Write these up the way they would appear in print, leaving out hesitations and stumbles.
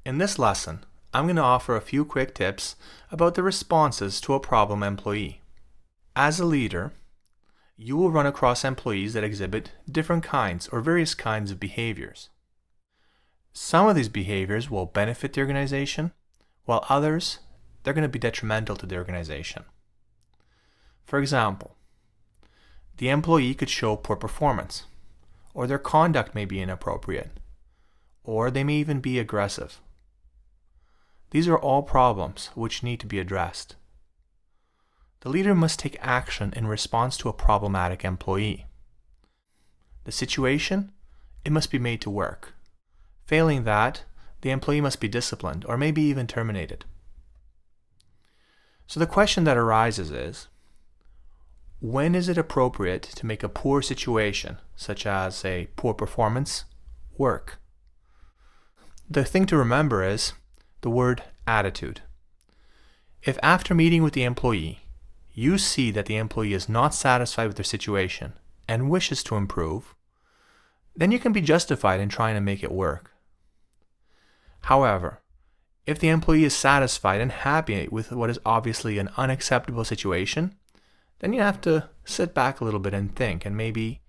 In this lesson, I'm going to offer a few quick tips about the responses to a problem employee. As a leader, you will run across employees that exhibit different kinds or various kinds of behaviors. Some of these behaviors will benefit the organization, while others, they're going to be detrimental to the organization. For example, the employee could show poor performance, or their conduct may be inappropriate, or they may even be aggressive. These are all problems which need to be addressed. The leader must take action in response to a problematic employee. The situation, it must be made to work. Failing that, the employee must be disciplined or maybe even terminated. So the question that arises is, when is it appropriate to make a poor situation, such as a poor performance, work? The thing to remember is the word attitude. If after meeting with the employee, you see that the employee is not satisfied with their situation and wishes to improve, then you can be justified in trying to make it work. However, if the employee is satisfied and happy with what is obviously an unacceptable situation, then you have to sit back a little bit and think, and maybe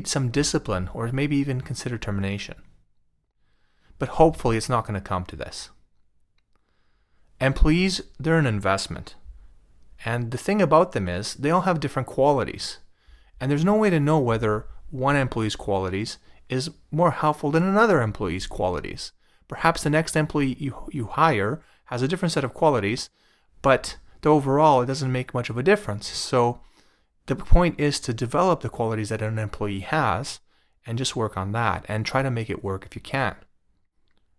some discipline, or maybe even consider termination. But hopefully it's not going to come to this. Employees, they're an investment. And the thing about them is they all have different qualities. And there's no way to know whether one employee's qualities is more helpful than another employee's qualities. Perhaps the next employee you hire has a different set of qualities, but overall it doesn't make much of a difference. So the point is to develop the qualities that an employee has and just work on that and try to make it work if you can.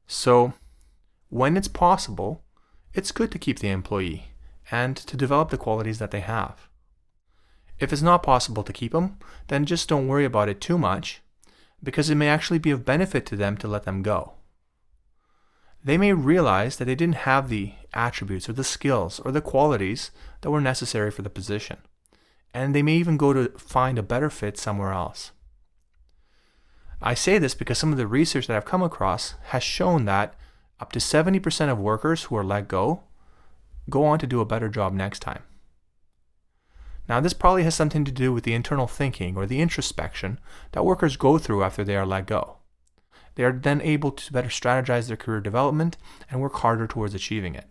So when it's possible, it's good to keep the employee and to develop the qualities that they have. If it's not possible to keep them, then just don't worry about it too much, because it may actually be of benefit to them to let them go. They may realize that they didn't have the attributes or the skills or the qualities that were necessary for the position, and they may even go to find a better fit somewhere else. I say this because some of the research that I've come across has shown that up to 70% of workers who are let go on to do a better job next time. Now, this probably has something to do with the internal thinking or the introspection that workers go through after they are let go. They are then able to better strategize their career development and work harder towards achieving it.